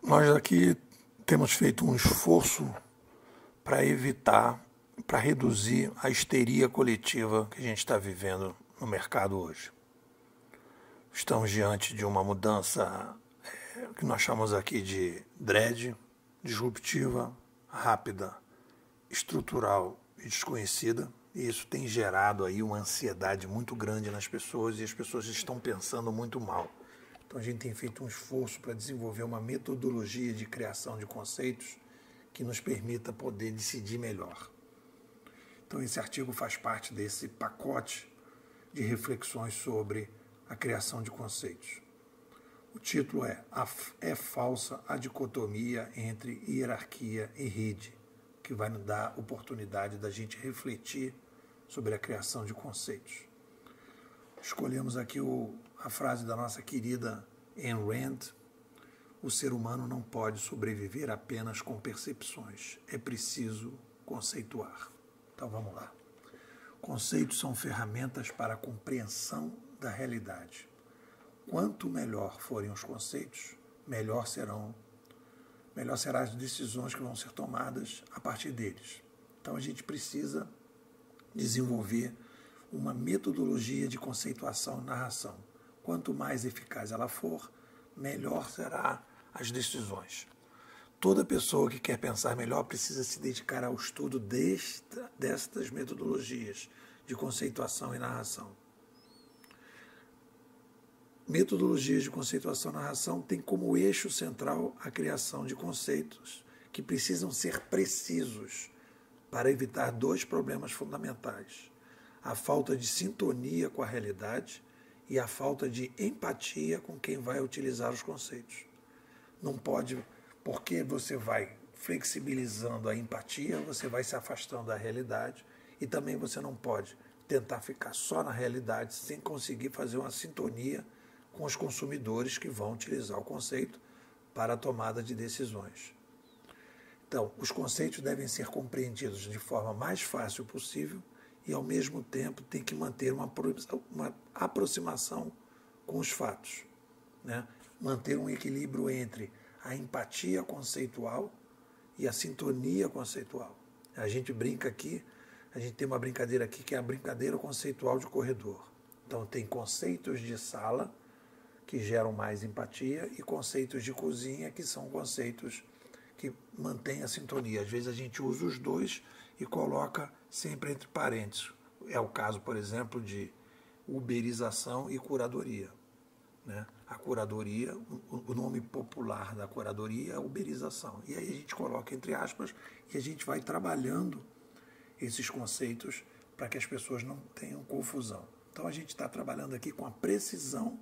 Nós aqui temos feito um esforço para evitar, para reduzir a histeria coletiva que a gente está vivendo no mercado hoje. Estamos diante de uma mudança que nós chamamos aqui de dread, disruptiva, rápida, estrutural e desconhecida, e isso tem gerado aí uma ansiedade muito grande nas pessoas e as pessoas estão pensando muito mal. Então a gente tem feito um esforço para desenvolver uma metodologia de criação de conceitos que nos permita poder decidir melhor. Então esse artigo faz parte desse pacote de reflexões sobre a criação de conceitos. O título é falsa a dicotomia entre hierarquia e rede, que vai nos dar oportunidade da gente refletir sobre a criação de conceitos. Escolhemos aqui a frase da nossa querida Ayn Rand: o ser humano não pode sobreviver apenas com percepções, é preciso conceituar. Então vamos lá. Conceitos são ferramentas para a compreensão da realidade. Quanto melhor forem os conceitos, melhor serão as decisões que vão ser tomadas a partir deles. Então a gente precisa desenvolver uma metodologia de conceituação e narração. Quanto mais eficaz ela for, melhor serão as decisões. Toda pessoa que quer pensar melhor precisa se dedicar ao estudo destas metodologias de conceituação e narração. Metodologias de conceituação e narração têm como eixo central a criação de conceitos que precisam ser precisos para evitar dois problemas fundamentais: a falta de sintonia com a realidade e a falta de empatia com quem vai utilizar os conceitos. Não pode, porque você vai flexibilizando a empatia, você vai se afastando da realidade, e também você não pode tentar ficar só na realidade sem conseguir fazer uma sintonia com os consumidores que vão utilizar o conceito para a tomada de decisões. Então, os conceitos devem ser compreendidos de forma mais fácil possível e, ao mesmo tempo, tem que manter uma aproximação com os fatos, né? Manter um equilíbrio entre a empatia conceitual e a sintonia conceitual. A gente brinca aqui, a gente tem uma brincadeira aqui que é a brincadeira conceitual de corredor. Então, tem conceitos de sala que geram mais empatia e conceitos de cozinha que são conceitos que mantêm a sintonia. Às vezes a gente usa os dois e coloca sempre entre parênteses. É o caso, por exemplo, de uberização e curadoria, né? A curadoria, o nome popular da curadoria é uberização. E aí a gente coloca entre aspas e a gente vai trabalhando esses conceitos para que as pessoas não tenham confusão. Então a gente está trabalhando aqui com a precisão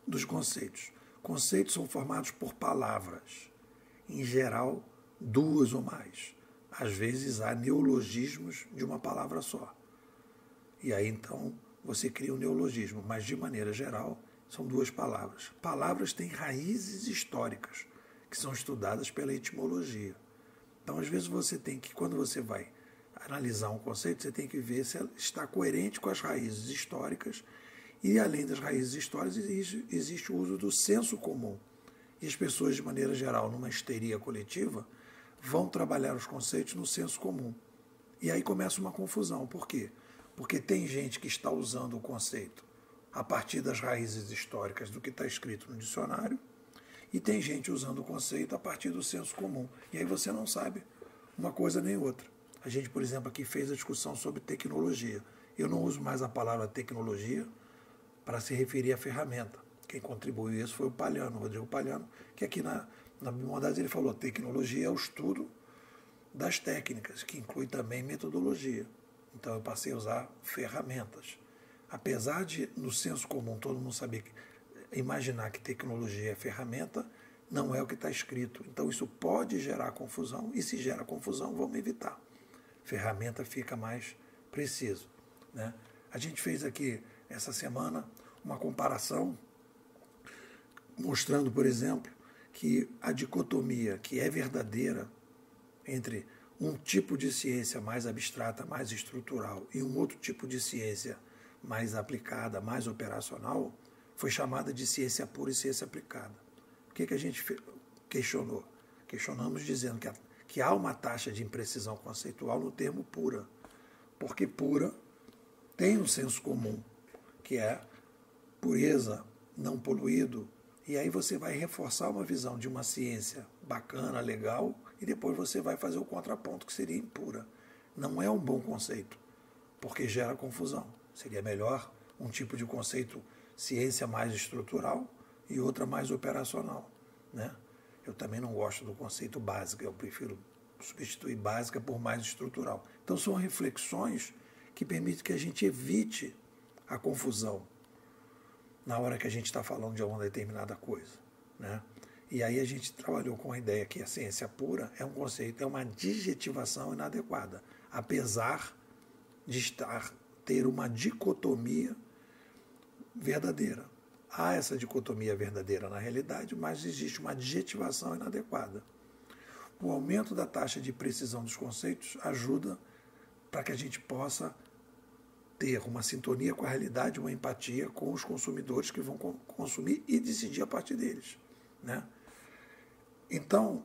dos conceitos. Conceitos são formados por palavras, em geral, duas ou mais. Às vezes há neologismos de uma palavra só. E aí então você cria um neologismo, mas de maneira geral são duas palavras. Palavras têm raízes históricas, que são estudadas pela etimologia. Então, às vezes você tem que, quando você vai analisar um conceito, você tem que ver se ela está coerente com as raízes históricas. E, além das raízes históricas, existe o uso do senso comum. E as pessoas, de maneira geral, numa histeria coletiva, vão trabalhar os conceitos no senso comum. E aí começa uma confusão. Por quê? Porque tem gente que está usando o conceito a partir das raízes históricas do que está escrito no dicionário, e tem gente usando o conceito a partir do senso comum. E aí você não sabe uma coisa nem outra. A gente, por exemplo, aqui fez a discussão sobre tecnologia. Eu não uso mais a palavra tecnologia para se referir à ferramenta. Quem contribuiu isso foi o Palhano, o Rodrigo Palhano, que aqui na Bimodades ele falou: tecnologia é o estudo das técnicas, que inclui também metodologia. Então eu passei a usar ferramentas. Apesar de, no senso comum, todo mundo saber, imaginar que tecnologia é ferramenta, não é o que está escrito. Então isso pode gerar confusão, e se gera confusão, vamos evitar. Ferramenta fica mais preciso, né? A gente fez aqui, essa semana, uma comparação mostrando, por exemplo, que a dicotomia que é verdadeira entre um tipo de ciência mais abstrata, mais estrutural, e um outro tipo de ciência mais aplicada, mais operacional, foi chamada de ciência pura e ciência aplicada. que a gente questionou? Questionamos dizendo que há uma taxa de imprecisão conceitual no termo pura, porque pura tem um senso comum, que é pureza, não poluído, e aí você vai reforçar uma visão de uma ciência bacana, legal, e depois você vai fazer o contraponto, que seria impura. Não é um bom conceito, porque gera confusão. Seria melhor um tipo de conceito, ciência mais estrutural e outra mais operacional, né? Eu também não gosto do conceito básica, eu prefiro substituir básica por mais estrutural. Então são reflexões que permitem que a gente evite a confusão na hora que a gente está falando de uma determinada coisa, né? E aí a gente trabalhou com a ideia que a ciência pura é um conceito, é uma adjetivação inadequada, apesar de ter uma dicotomia verdadeira. Há essa dicotomia verdadeira na realidade, mas existe uma adjetivação inadequada. O aumento da taxa de precisão dos conceitos ajuda para que a gente possa ter uma sintonia com a realidade, uma empatia com os consumidores que vão consumir e decidir a partir deles, né? Então,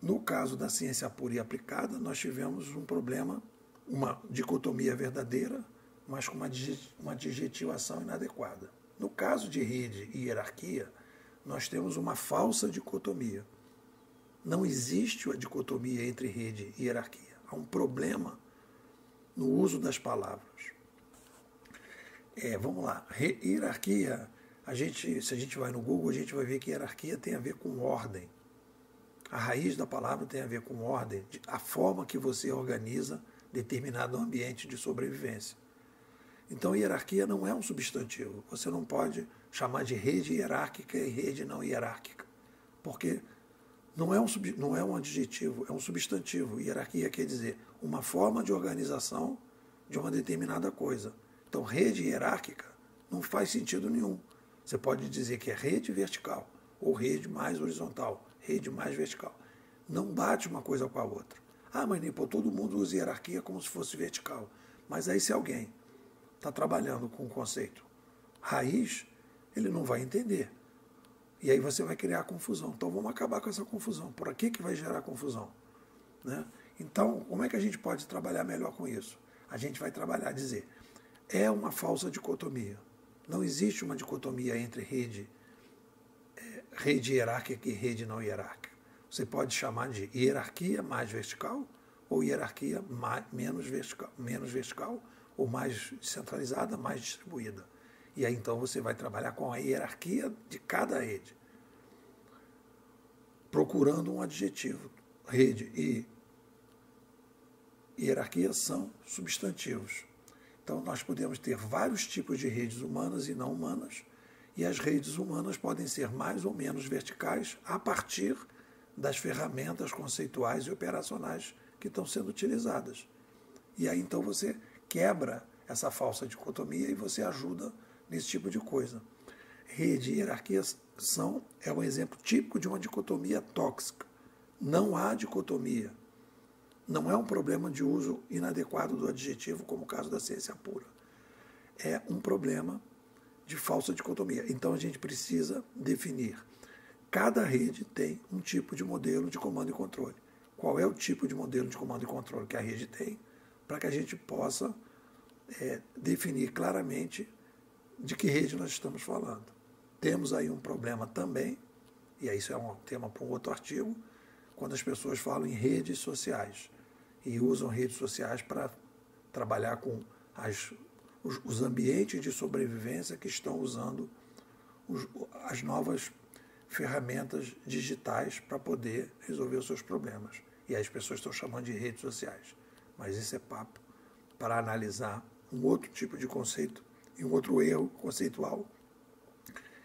no caso da ciência pura e aplicada, nós tivemos um problema, uma dicotomia verdadeira, mas com uma adjetivação inadequada. No caso de rede e hierarquia, nós temos uma falsa dicotomia. Não existe a dicotomia entre rede e hierarquia. Há um problema no uso das palavras. Vamos lá, hierarquia, se a gente vai no Google, a gente vai ver que hierarquia tem a ver com ordem. A raiz da palavra tem a ver com ordem, a forma que você organiza determinado ambiente de sobrevivência. Então, hierarquia não é um substantivo. Você não pode chamar de rede hierárquica e rede não hierárquica, porque não é um adjetivo, é um substantivo. Hierarquia quer dizer uma forma de organização de uma determinada coisa. Então, rede hierárquica não faz sentido nenhum. Você pode dizer que é rede vertical ou rede mais horizontal, rede mais vertical. Não bate uma coisa com a outra. Ah, mas todo mundo usa hierarquia como se fosse vertical. Mas aí se alguém está trabalhando com o conceito raiz, ele não vai entender. E aí você vai criar confusão. Então vamos acabar com essa confusão. Por aqui que vai gerar confusão, né? Então, como é que a gente pode trabalhar melhor com isso? A gente vai trabalhar, dizer, é uma falsa dicotomia. Não existe uma dicotomia entre rede hierárquica e rede não hierárquica. Você pode chamar de hierarquia mais vertical ou hierarquia menos vertical ou mais centralizada, mais distribuída. E aí então você vai trabalhar com a hierarquia de cada rede, procurando um adjetivo. Rede e hierarquia são substantivos. Então nós podemos ter vários tipos de redes humanas e não humanas, e as redes humanas podem ser mais ou menos verticais a partir das ferramentas conceituais e operacionais que estão sendo utilizadas. E aí então você quebra essa falsa dicotomia e você ajuda nesse tipo de coisa. Rede e hierarquia é um exemplo típico de uma dicotomia tóxica. Não há dicotomia. Não é um problema de uso inadequado do adjetivo, como o caso da ciência pura. É um problema de falsa dicotomia. Então a gente precisa definir. Cada rede tem um tipo de modelo de comando e controle. Qual é o tipo de modelo de comando e controle que a rede tem, para que a gente possa definir claramente de que rede nós estamos falando. Temos aí um problema também, e aí isso é um tema para um outro artigo, quando as pessoas falam em redes sociais e usam redes sociais para trabalhar com os ambientes de sobrevivência que estão usando as novas ferramentas digitais para poder resolver os seus problemas. E aí as pessoas estão chamando de redes sociais. Mas isso é papo para analisar um outro tipo de conceito e um outro erro conceitual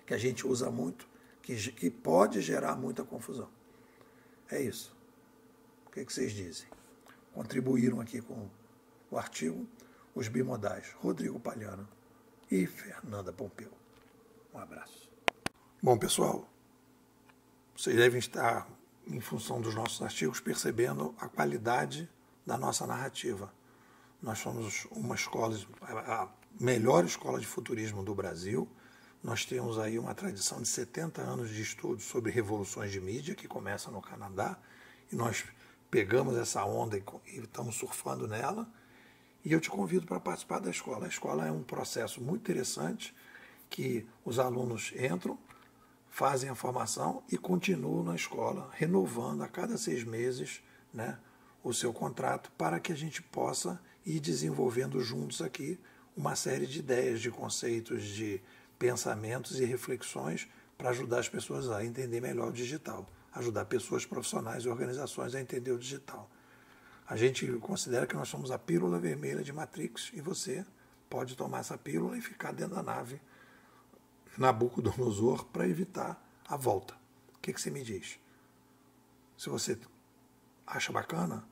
que a gente usa muito, que pode gerar muita confusão. É isso. O que vocês dizem? Contribuíram aqui com o artigo os bimodais Rodrigo Palhano e Fernanda Pompeu. Um abraço. Bom, pessoal, vocês devem estar, em função dos nossos artigos, percebendo a qualidade da nossa narrativa. Nós somos uma escola, a melhor escola de futurismo do Brasil. Nós temos aí uma tradição de 70 anos de estudo sobre revoluções de mídia, que começa no Canadá, e nós pegamos essa onda e estamos surfando nela, e eu te convido para participar da escola. A escola é um processo muito interessante, que os alunos entram, fazem a formação e continuam na escola, renovando a cada 6 meses, né, o seu contrato, para que a gente possa ir desenvolvendo juntos aqui uma série de ideias, de conceitos, de pensamentos e reflexões para ajudar as pessoas a entender melhor o digital, ajudar pessoas profissionais e organizações a entender o digital. A gente considera que nós somos a pílula vermelha de Matrix e você pode tomar essa pílula e ficar dentro da nave Nabucodonosor para evitar a volta. O que você me diz? Se você acha bacana,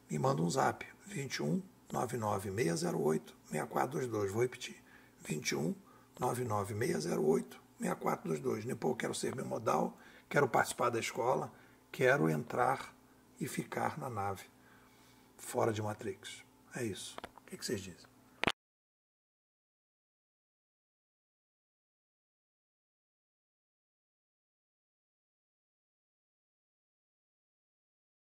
me manda um zap, 21 99 608 6422. Vou repetir, 21 99 608 6422. Depois eu quero ser bimodal, quero participar da escola, quero entrar e ficar na nave, fora de Matrix. É isso. O que vocês dizem?